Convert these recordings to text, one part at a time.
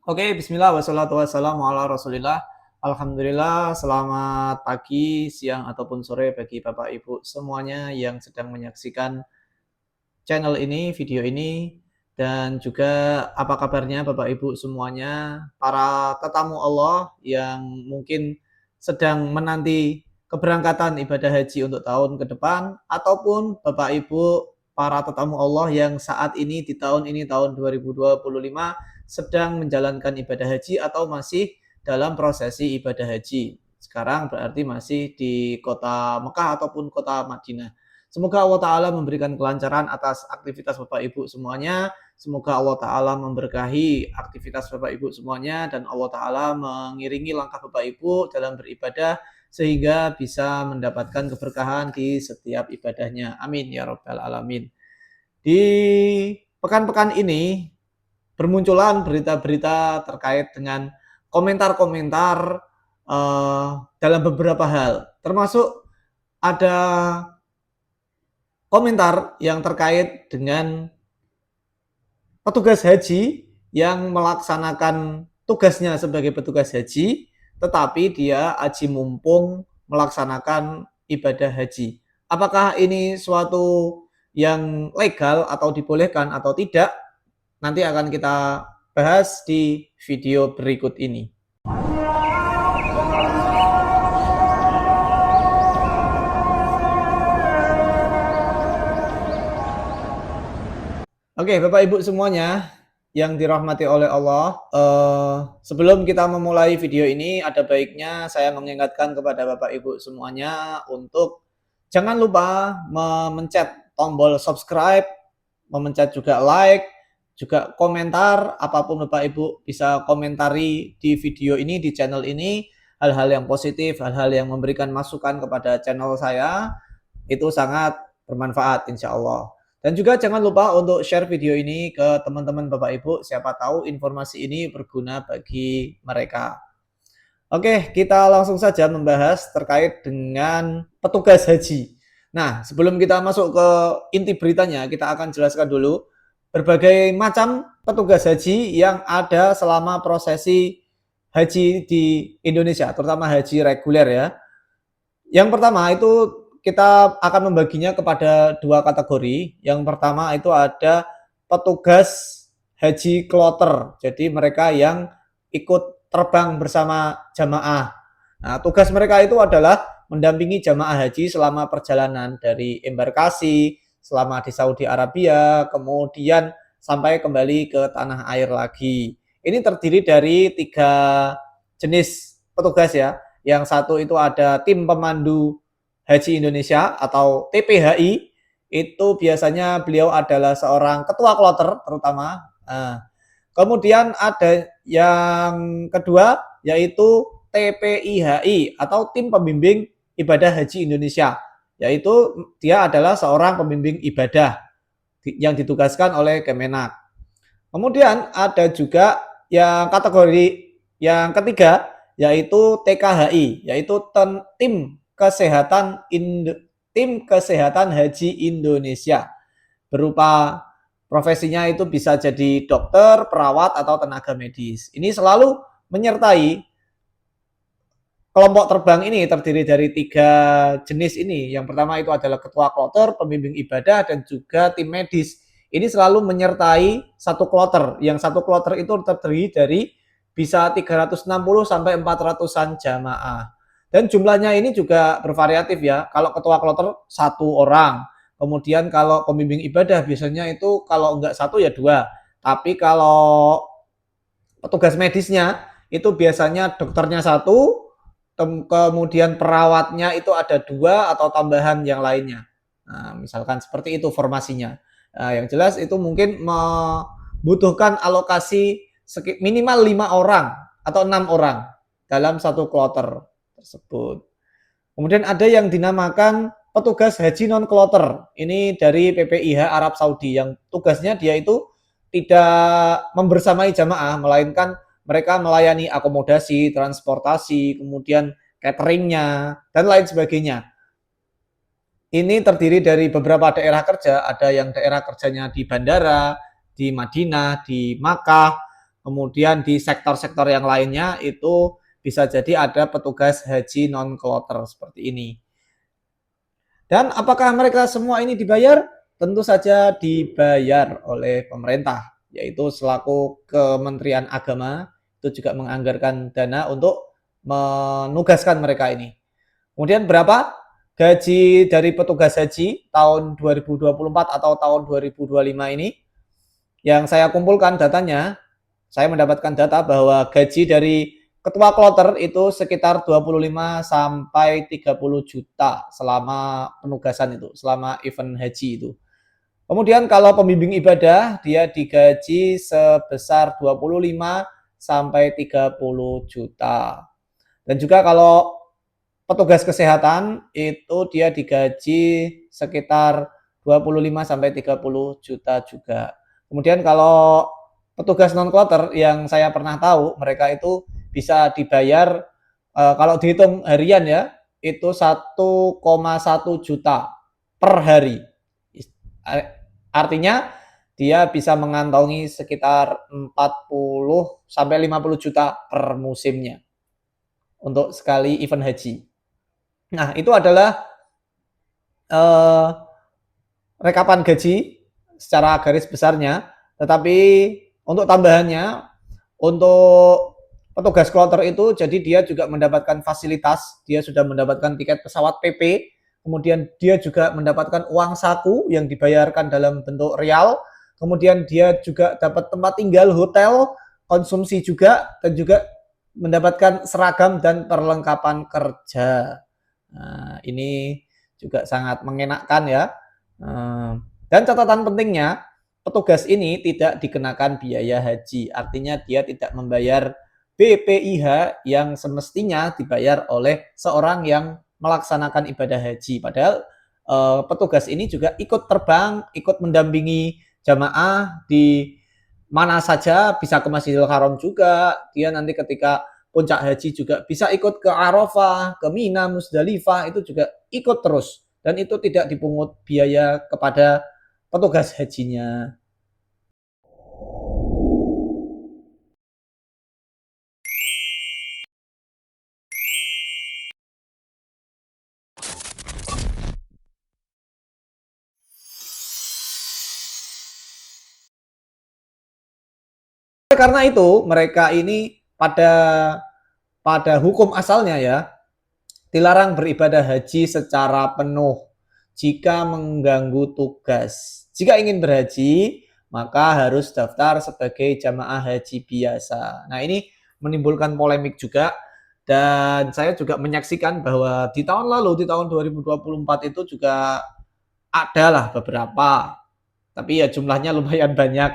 Oke, bismillah wassalatu wassalamu ala Rasulillah. Alhamdulillah, selamat pagi, siang ataupun sore bagi Bapak Ibu semuanya yang sedang menyaksikan channel ini, video ini, dan juga apa kabarnya Bapak Ibu semuanya, para tetamu Allah yang mungkin sedang menanti keberangkatan ibadah haji untuk tahun ke depan, ataupun Bapak Ibu para tetamu Allah yang saat ini di tahun ini tahun 2025 sedang menjalankan ibadah haji atau masih dalam prosesi ibadah haji. Sekarang berarti masih di kota Mekah ataupun kota Madinah. Semoga Allah Ta'ala memberikan kelancaran atas aktivitas Bapak Ibu semuanya. Semoga Allah Ta'ala memberkahi aktivitas Bapak Ibu semuanya. Dan Allah Ta'ala mengiringi langkah Bapak Ibu dalam beribadah sehingga bisa mendapatkan keberkahan di setiap ibadahnya. Amin ya Rabbal Alamin. Di pekan-pekan ini bermunculan berita-berita terkait dengan komentar-komentar dalam beberapa hal. Termasuk ada komentar yang terkait dengan petugas haji yang melaksanakan tugasnya sebagai petugas haji, tetapi dia aji mumpung melaksanakan ibadah haji. Apakah ini suatu yang legal atau dibolehkan atau tidak? Nanti akan kita bahas di video berikut ini. Oke, Bapak Ibu semuanya yang dirahmati oleh Allah, sebelum kita memulai video ini, ada baiknya saya mengingatkan kepada Bapak Ibu semuanya untuk jangan lupa memencet tombol subscribe, memencet juga like, juga komentar, apapun Bapak Ibu bisa komentari di video ini, di channel ini, hal-hal yang positif, hal-hal yang memberikan masukan kepada channel saya, itu sangat bermanfaat insya Allah. Dan juga jangan lupa untuk share video ini ke teman-teman Bapak Ibu, siapa tahu informasi ini berguna bagi mereka. Oke, kita langsung saja membahas terkait dengan petugas haji. Nah, sebelum kita masuk ke inti beritanya, kita akan jelaskan dulu berbagai macam petugas haji yang ada selama prosesi haji di Indonesia, terutama haji reguler ya. Yang pertama itu kita akan membaginya kepada dua kategori. Yang pertama itu ada petugas haji kloter. Jadi mereka yang ikut terbang bersama jamaah. Nah, tugas mereka itu adalah mendampingi jamaah haji selama perjalanan dari embarkasi, selama di Saudi Arabia, kemudian sampai kembali ke tanah air lagi. Ini terdiri dari 3 jenis petugas ya. Yang satu itu ada tim pemandu Haji Indonesia atau TPHI. Itu biasanya beliau adalah seorang ketua kloter terutama. Nah, kemudian ada yang kedua yaitu TPIHI atau tim pembimbing ibadah haji Indonesia. Yaitu dia adalah seorang pembimbing ibadah yang ditugaskan oleh Kemenak. Kemudian ada juga yang kategori yang ketiga yaitu TKHI, yaitu tim kesehatan haji Indonesia. Berupa profesinya itu bisa jadi dokter, perawat atau tenaga medis. Ini selalu menyertai kelompok terbang ini terdiri dari 3 jenis ini. Yang pertama itu adalah ketua kloter, pembimbing ibadah, dan juga tim medis. Ini selalu menyertai satu kloter. Yang satu kloter itu terdiri dari bisa 360 sampai 400-an jamaah. Dan jumlahnya ini juga bervariatif ya. Kalau ketua kloter 1 orang. Kemudian kalau pembimbing ibadah biasanya itu kalau enggak 1 ya 2. Tapi kalau petugas medisnya itu biasanya dokternya 1, kemudian perawatnya itu ada 2 atau tambahan yang lainnya. Nah, misalkan seperti itu formasinya. Nah, yang jelas itu mungkin membutuhkan alokasi minimal 5 orang atau 6 orang dalam satu kloter tersebut. Kemudian ada yang dinamakan petugas haji non kloter. Ini dari PPIH Arab Saudi yang tugasnya dia itu tidak membersamai jamaah, melainkan mereka melayani akomodasi, transportasi, kemudian cateringnya, dan lain sebagainya. Ini terdiri dari beberapa daerah kerja, ada yang daerah kerjanya di bandara, di Madinah, di Makkah, kemudian di sektor-sektor yang lainnya itu bisa jadi ada petugas haji non-kloter seperti ini. Dan apakah mereka semua ini dibayar? Tentu saja dibayar oleh pemerintah, yaitu selaku Kementerian Agama itu juga menganggarkan dana untuk menugaskan mereka ini. Kemudian berapa gaji dari petugas haji tahun 2024 atau tahun 2025 ini? Yang saya kumpulkan datanya, saya mendapatkan data bahwa gaji dari ketua kloter itu sekitar 25 sampai 30 juta selama penugasan itu, selama event haji itu. Kemudian kalau pembimbing ibadah dia digaji sebesar 25 sampai 30 juta. Dan juga kalau petugas kesehatan itu dia digaji sekitar 25 sampai 30 juta juga. Kemudian kalau petugas non kloter yang saya pernah tahu mereka itu bisa dibayar kalau dihitung harian ya itu 1,1 juta per hari. Artinya dia bisa mengantongi sekitar 40 sampai 50 juta per musimnya untuk sekali event haji. Nah, itu adalah eh, rekapan gaji secara garis besarnya, tetapi untuk tambahannya, untuk petugas kloter itu, jadi dia juga mendapatkan fasilitas, dia sudah mendapatkan tiket pesawat PP, kemudian dia juga mendapatkan uang saku yang dibayarkan dalam bentuk real, kemudian dia juga dapat tempat tinggal, hotel, konsumsi juga, dan juga mendapatkan seragam dan perlengkapan kerja. Nah, ini juga sangat mengenakkan ya. Dan catatan pentingnya, petugas ini tidak dikenakan biaya haji. Artinya dia tidak membayar BPIH yang semestinya dibayar oleh seorang yang melaksanakan ibadah haji. Padahal petugas ini juga ikut terbang, ikut mendampingi jamaah di mana saja, bisa ke Masjidil Haram juga. Dia nanti ketika puncak haji juga bisa ikut ke Arafah, ke Mina, Musdalifah, itu juga ikut terus. Dan itu tidak dipungut biaya kepada petugas hajinya. Karena itu mereka ini pada hukum asalnya ya dilarang beribadah haji secara penuh jika mengganggu tugas. Jika ingin berhaji, maka harus daftar sebagai jamaah haji biasa. Nah, ini menimbulkan polemik juga dan saya juga menyaksikan bahwa di tahun lalu, di tahun 2024 itu juga adalah beberapa, tapi ya jumlahnya lumayan banyak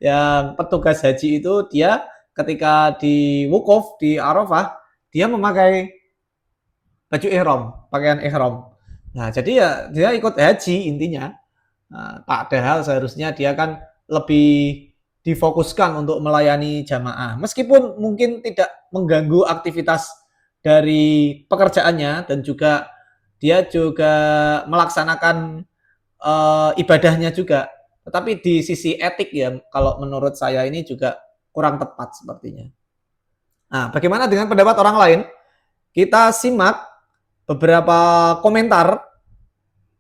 yang petugas haji itu dia ketika di wukuf di Arafah dia memakai baju ihram, pakaian ihram. Nah, jadi ya dia ikut haji intinya. Nah, padahal seharusnya dia kan lebih difokuskan untuk melayani jamaah. Meskipun mungkin tidak mengganggu aktivitas dari pekerjaannya dan juga dia juga melaksanakan ibadahnya juga. Tetapi di sisi etik ya, kalau menurut saya ini juga kurang tepat sepertinya. Nah, bagaimana dengan pendapat orang lain? Kita simak beberapa komentar.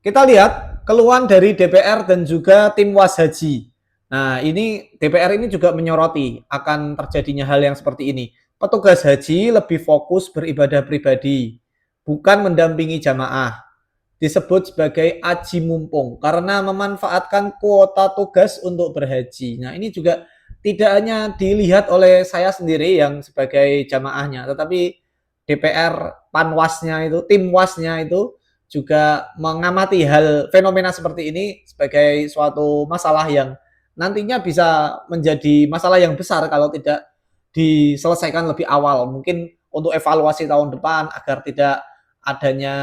Kita lihat keluhan dari DPR dan juga tim Was Haji. Nah, ini DPR ini juga menyoroti akan terjadinya hal yang seperti ini. Petugas haji lebih fokus beribadah pribadi, bukan mendampingi jamaah. Disebut sebagai aji mumpung karena memanfaatkan kuota tugas untuk berhaji. Nah, ini juga tidak hanya dilihat oleh saya sendiri yang sebagai jamaahnya, tetapi DPR, panwasnya itu, tim wasnya itu juga mengamati hal fenomena seperti ini sebagai suatu masalah yang nantinya bisa menjadi masalah yang besar kalau tidak diselesaikan lebih awal. Mungkin untuk evaluasi tahun depan agar tidak adanya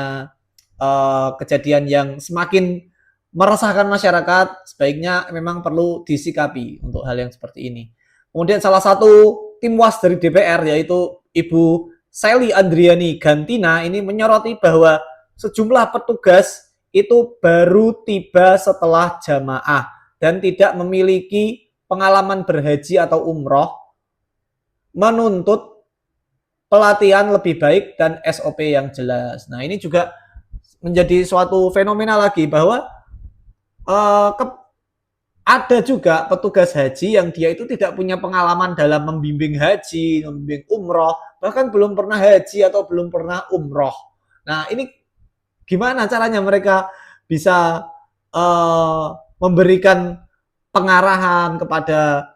kejadian yang semakin meresahkan masyarakat, sebaiknya memang perlu disikapi untuk hal yang seperti ini. Kemudian salah satu tim was dari DPR yaitu Ibu Sally Andriani Gantina ini menyoroti bahwa sejumlah petugas itu baru tiba setelah jamaah dan tidak memiliki pengalaman berhaji atau umroh menuntut pelatihan lebih baik dan SOP yang jelas. Nah, ini juga menjadi suatu fenomena lagi bahwa uh, ada juga petugas haji yang dia itu tidak punya pengalaman dalam membimbing haji, membimbing umroh, bahkan belum pernah haji atau belum pernah umroh. Nah, ini gimana caranya mereka bisa memberikan pengarahan kepada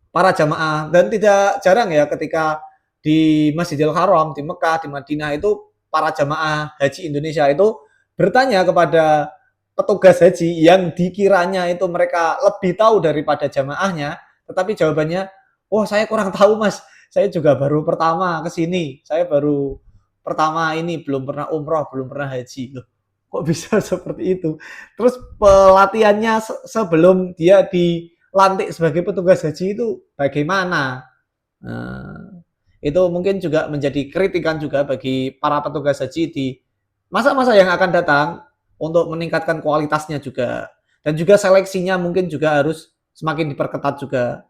para jamaah. Dan tidak jarang ya ketika di Masjidil Haram, di Mekah, di Madinah itu para jamaah haji Indonesia itu bertanya kepada petugas haji yang dikiranya itu mereka lebih tahu daripada jamaahnya, tetapi jawabannya, oh saya kurang tahu mas, saya juga baru pertama ke sini, saya baru pertama ini, belum pernah umroh, belum pernah haji. Loh, kok bisa seperti itu? Terus pelatihannya sebelum dia dilantik sebagai petugas haji itu bagaimana? Nah, itu mungkin juga menjadi kritikan juga bagi para petugas haji di masa-masa yang akan datang untuk meningkatkan kualitasnya juga. Dan juga seleksinya mungkin juga harus semakin diperketat juga.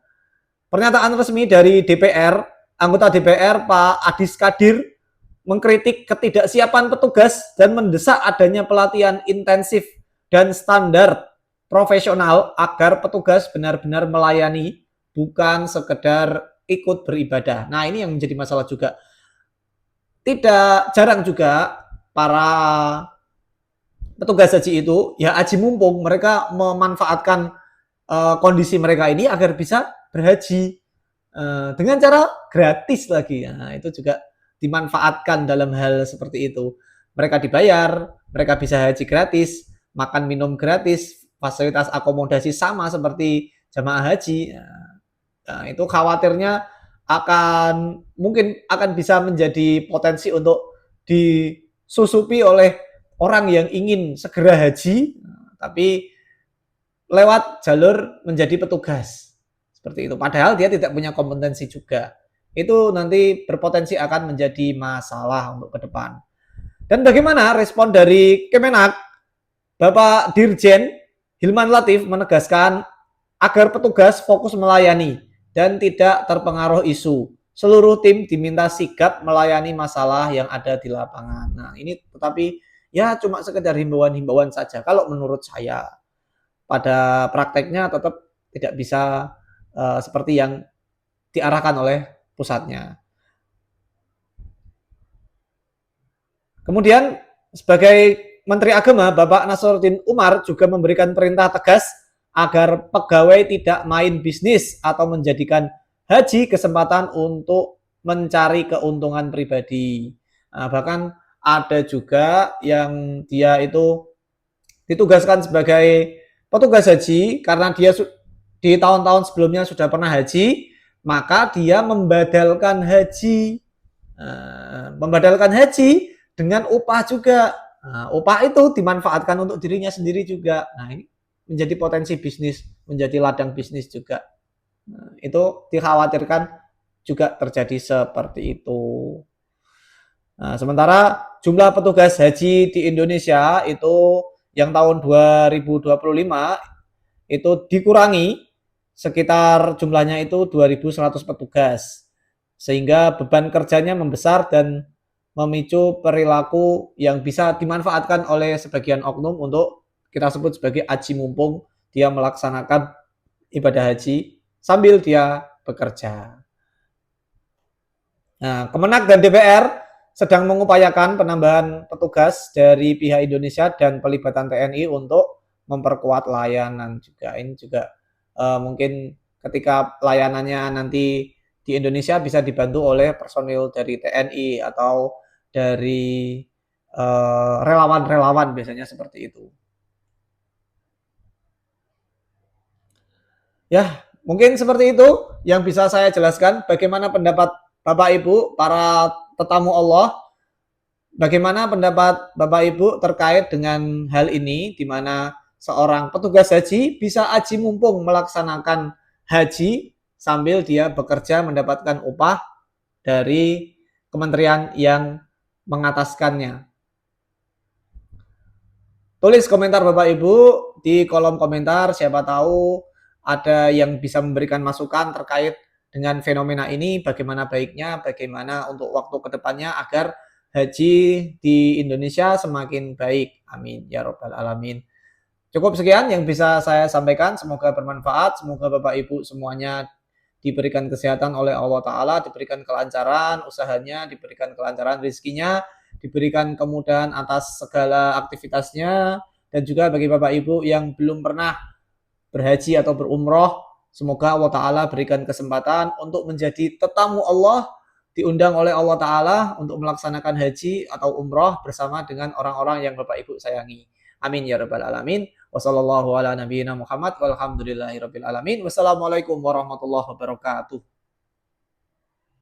Pernyataan resmi dari DPR, anggota DPR Pak Adis Kadir mengkritik ketidaksiapan petugas dan mendesak adanya pelatihan intensif dan standar profesional agar petugas benar-benar melayani, bukan sekedar ikut beribadah. Nah, ini yang menjadi masalah juga. Tidak jarang juga para petugas haji itu, ya haji mumpung, mereka memanfaatkan kondisi mereka ini agar bisa berhaji dengan cara gratis lagi. Nah, itu juga dimanfaatkan dalam hal seperti itu. Mereka dibayar, mereka bisa haji gratis, makan minum gratis, fasilitas akomodasi sama seperti jamaah haji. Nah, itu khawatirnya mungkin akan bisa menjadi potensi untuk disusupi oleh orang yang ingin segera haji, tapi lewat jalur menjadi petugas. Seperti itu. Padahal dia tidak punya kompetensi juga. Itu nanti berpotensi akan menjadi masalah untuk ke depan. Dan bagaimana respon dari Kemenak? Bapak Dirjen Hilman Latif menegaskan agar petugas fokus melayani dan tidak terpengaruh isu. Seluruh tim diminta sigap melayani masalah yang ada di lapangan. Nah, ini tetapi ya cuma sekedar himbauan-himbauan saja kalau menurut saya. Pada prakteknya tetap tidak bisa seperti yang diarahkan oleh pusatnya. Kemudian sebagai Menteri Agama, Bapak Nasruddin Umar juga memberikan perintah tegas agar pegawai tidak main bisnis atau menjadikan haji kesempatan untuk mencari keuntungan pribadi. Nah, bahkan ada juga yang dia itu ditugaskan sebagai petugas haji karena dia di tahun-tahun sebelumnya sudah pernah haji, maka dia membadalkan haji dengan upah juga. Nah, upah itu dimanfaatkan untuk dirinya sendiri juga. Nah, ini menjadi potensi bisnis, menjadi ladang bisnis juga. Nah, itu dikhawatirkan juga terjadi seperti itu. Nah, sementara jumlah petugas haji di Indonesia itu yang tahun 2025 itu dikurangi sekitar jumlahnya itu 2.100 petugas. Sehingga beban kerjanya membesar dan memicu perilaku yang bisa dimanfaatkan oleh sebagian oknum untuk kita sebut sebagai haji mumpung, dia melaksanakan ibadah haji sambil dia bekerja. Nah, Kemenak dan DPR sedang mengupayakan penambahan petugas dari pihak Indonesia dan pelibatan TNI untuk memperkuat layanan juga. Ini juga mungkin ketika layanannya nanti di Indonesia bisa dibantu oleh personil dari TNI atau dari relawan-relawan biasanya seperti itu. Ya, mungkin seperti itu yang bisa saya jelaskan. Bagaimana pendapat Bapak Ibu, para tetamu Allah? Bagaimana pendapat Bapak Ibu terkait dengan hal ini, di mana seorang petugas haji bisa haji mumpung melaksanakan haji sambil dia bekerja mendapatkan upah dari kementerian yang mengataskannya. Tulis komentar Bapak Ibu di kolom komentar, siapa tahu ada yang bisa memberikan masukan terkait dengan fenomena ini, bagaimana baiknya, bagaimana untuk waktu kedepannya agar haji di Indonesia semakin baik. Amin ya rabbal alamin. Cukup sekian yang bisa saya sampaikan, semoga bermanfaat, semoga Bapak Ibu semuanya diberikan kesehatan oleh Allah Ta'ala, diberikan kelancaran usahanya, diberikan kelancaran rezekinya, diberikan kemudahan atas segala aktivitasnya, dan juga bagi Bapak Ibu yang belum pernah berhaji atau berumroh, semoga Allah Ta'ala berikan kesempatan untuk menjadi tetamu Allah, diundang oleh Allah Ta'ala untuk melaksanakan haji atau umroh bersama dengan orang-orang yang Bapak Ibu sayangi. Amin ya rabbal alamin. Wassallallahu ala nabiyyina Muhammad walhamdulillahi rabbil alamin. Wassalamualaikum warahmatullahi wabarakatuh.